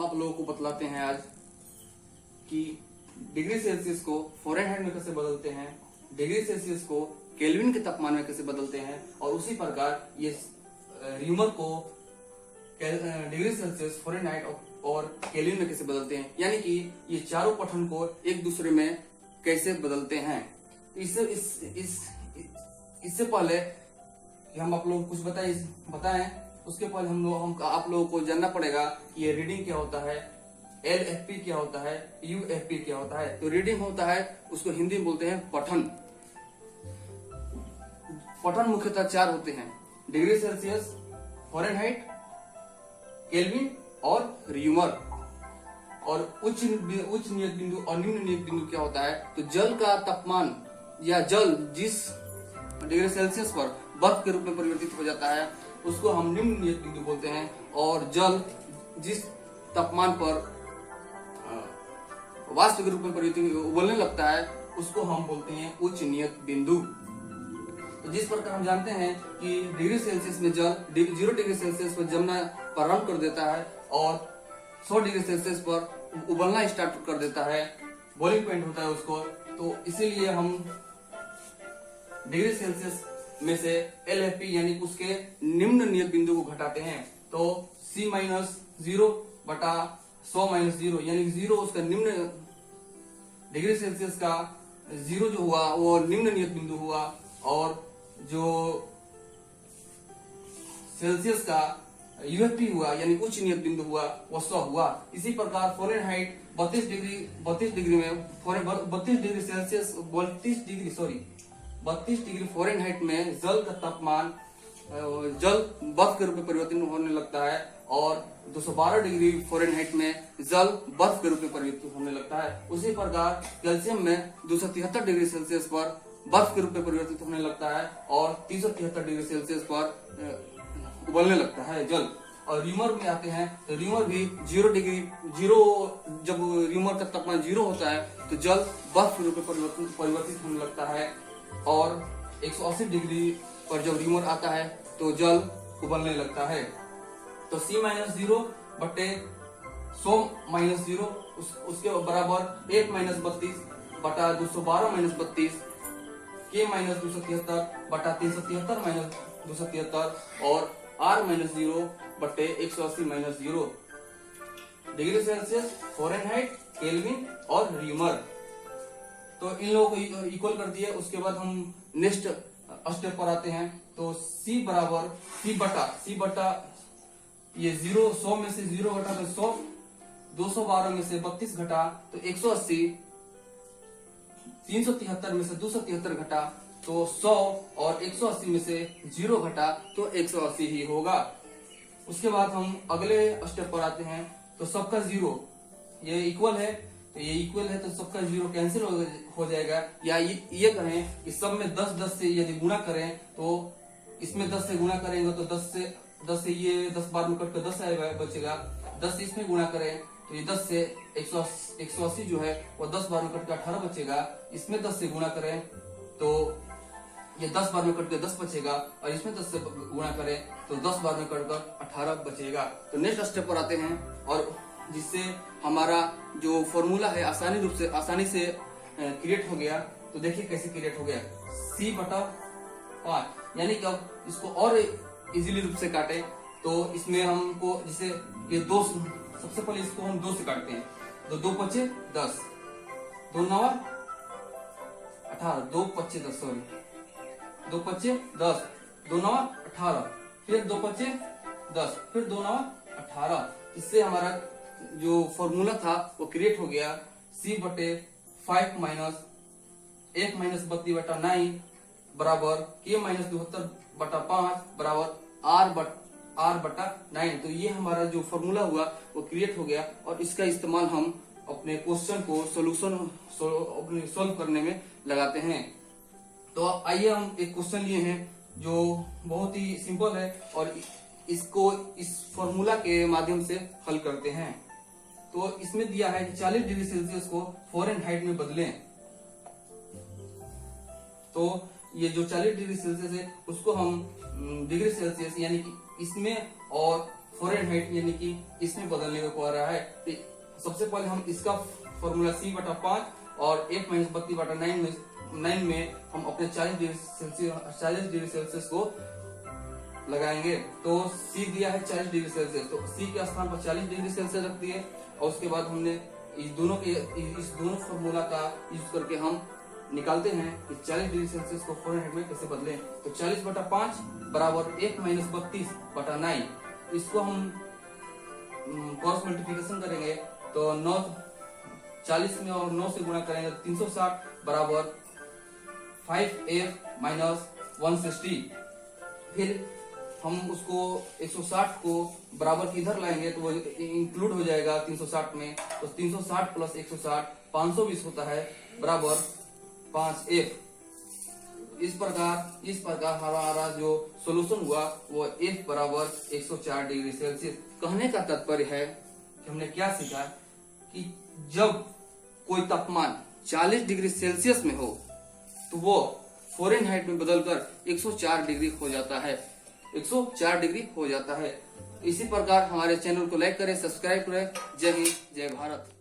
आप लोगों को बतलाते हैं आज कि डिग्री सेल्सियस को फ़ारेनहाइट में कैसे बदलते हैं, डिग्री सेल्सियस को केल्विन के तापमान में कैसे बदलते हैं, और उसी प्रकार ये र्यूमर को डिग्री सेल्सियस, फ़ारेनहाइट और केल्विन में कैसे बदलते हैं, यानी कि ये चारों पठन को एक दूसरे में कैसे बदलते हैं। इससे पहले कि हम आप लोगों को कुछ बताएं, उसके पहले हम आप लोगों को जानना पड़ेगा कि ये रीडिंग क्या होता है, LFP क्या होता है, UFP क्या होता है। तो रीडिंग होता है, उसको हिंदी में बोलते हैं पठन। पठन मुख्यतः चार होते हैं: डिग्री सेल्सियस, फ़ारेनहाइट, केल्विन और र्यूमर। और उच्च नियत बिंदु और निम्न नियत बिंदु क्या होता है? तो जल का तापमान या जल जिस डिग्री सेल्सियस पर बर्फ के रूप में परिवर्तित हो जाता है उसको हम निम्न नियत बिंदु बोलते हैं, और जल जिस तापमान पर वाष्प के रूप में परिवर्तित उबलने लगता है उसको हम बोलते हैं उच्च नियत बिंदु। तो जिस प्रकार हम जानते हैं कि डिग्री सेल्सियस में जल 0 डिग्री सेल्सियस पर जमना प्रारंभ कर देता है और 100 डिग्री सेल्सियस पर उबलना स्टार्ट कर देता है, बॉइलिंग पॉइंट होता है उसको। तो इसीलिए हम डिग्री सेल्सियस में से LFP यानी उसके निम्न नियत बिंदु को घटाते हैं। तो C-0 बटा 100-0 यानी 0 उसका निम्न डिग्री सेल्सियस का 0 जो हुआ वो निम्न नियत बिंदु हुआ, और जो सेल्सियस का UFP हुआ यानी उच्च नियत बिंदु हुआ वो 100 हुआ। इसी प्रकार फ़ारेनहाइट 32 डिग्री में 32 डिग्री फ़ारेनहाइट में जल का तापमान जल बर्फ के रूप में परिवर्तन होने लगता है, और 212 डिग्री फ़ारेनहाइट में जल बर्फ के रूप में परिवर्तित होने लगता है। उसी प्रकार कैल्शियम में 273 डिग्री सेल्सियस पर बर्फ के रूप में परिवर्तित होने लगता है और 373 डिग्री सेल्सियस पर उबलने लगता है जल। और र्यूमर में आते हैं तो र्यूमर भी 0 जब र्यूमर का तापमान 0 होता है तो जल बर्फ के रूप में परिवर्तित होने लगता है, और 180 डिग्री पर जब र्यूमर आता है तो जल उबलने लगता है। तो C-0 बटे 100-0 उसके बराबर 1-32 बटा 212-32 K-273 बटा 373-273 और R-0 बटे 180-0 डिग्री सेल्सियस, फ़ारेनहाइट, केल्विन और र्यूमर। तो इन लोगों को इक्वल कर दिए। उसके बाद हम नेक्स्ट स्टेप पर आते हैं। तो C बटा ये 100 में से 0 घटा तो 100, 212 में से 32 घटा तो 180, 373 में से 273 घटा तो 100, और 180 में से 0 घटा तो 180 ही होगा। उसके बाद हम अगले स्टेप पर आते हैं। तो सबका 0 ये इक्वल है, तो ये इक्वल है तो सबका 0 कैंसिल हो जाएगा। या ये करें कि सब में 10 से यदि गुणा करें तो इसमें 10 से गुणा करेंगे तो 10 से ये 10 बार में कट कर 10 बचेगा। 10 से इसमें गुणा करें तो ये 10 से 180 जो है वो 10 बार में कट कर 18 बचेगा। इसमें 10 से गुणा करें तो ये 10 बार में कट कर 10 बचेगा, और इसमें 10 से गुणा करें तो 10 बार में कट कर 18 बचेगा। तो नेक्स्ट स्टेप पर आते हैं, और जिससे हमारा जो फॉर्मूला है आसानी से क्रिएट हो गया। तो देखिए कैसे क्रिएट हो गया। C/5 यानी कि अब इसको और इजीली रूप से काटे तो इसमें हमको जैसे ये 2, सबसे पहले इसको हम 2 से काटते हैं। तो 2 पचे 10, 2 9 18, 2 पचे 10 सॉरी 2 पचे 10, 2 9 18, फिर 2 पचे 10, फिर 2 9 18। इससे हमारा जो फॉर्मूला था वो क्रिएट हो गया। C/5 माइनस 1-32/9 बराबर K-72/5 बराबर R/9। तो ये हमारा जो फॉर्मूला हुआ वो क्रिएट हो गया, और इसका इस्तेमाल हम अपने क्वेश्चन को सोल्व करने में लगाते हैं। तो आइए हम एक क्वेश्चन लिए हैं जो बहुत ही सिंपल है, और इसको इस फॉर्मूला के माध्यम से हल करते हैं। तो इसमें दिया है कि 40 डिग्री सेल्सियस को फ़ारेनहाइट में बदलें। तो ये जो 40 डिग्री सेल्सियस है उसको हम डिग्री सेल्सियस यानी कि इसमें और फ़ारेनहाइट यानी कि इसमें बदलने को कह रहा है। तो सबसे पहले हम इसका फॉर्मूला C/5 और 1-32/9 में हम अपने 40 डिग्री सेल्सियस को लगाएंगे। तो C दिया है 40 डिग्री सेल्सियस, तो C के स्थान पर 40 डिग्री सेल्सियस रख दिए और उसके बाद हमने इस दोनों फॉर्मूला का यूज करके हम निकालते हैं कि 40 डिग्री सेल्सियस को फ़ारेनहाइट में कैसे बदलें। तो 40/5 बराबर 1-32/9, इसको हम क्रॉस मल्टीप्लिकेशन करेंगे तो 9 40 में और 9 से गुणा करेंगे तो 360 बराबर 5F-160। फिर हम उसको 160 को बराबर किधर लाएंगे तो वो इंक्लूड हो जाएगा 360 में, तो 360 प्लस 160 520 होता है बराबर 5F। इस प्रकार हमारा जो सोल्यूशन हुआ वो F बराबर 104 डिग्री सेल्सियस। कहने का तात्पर्य है कि हमने क्या सीखा कि जब कोई तापमान 40 डिग्री सेल्सियस में हो तो वो फ़ारेनहाइट में बदलकर 104 डिग्री हो जाता है, 104 डिग्री हो जाता है। इसी प्रकार हमारे चैनल को लाइक करें, सब्सक्राइब करें। जय हिंद, जय भारत।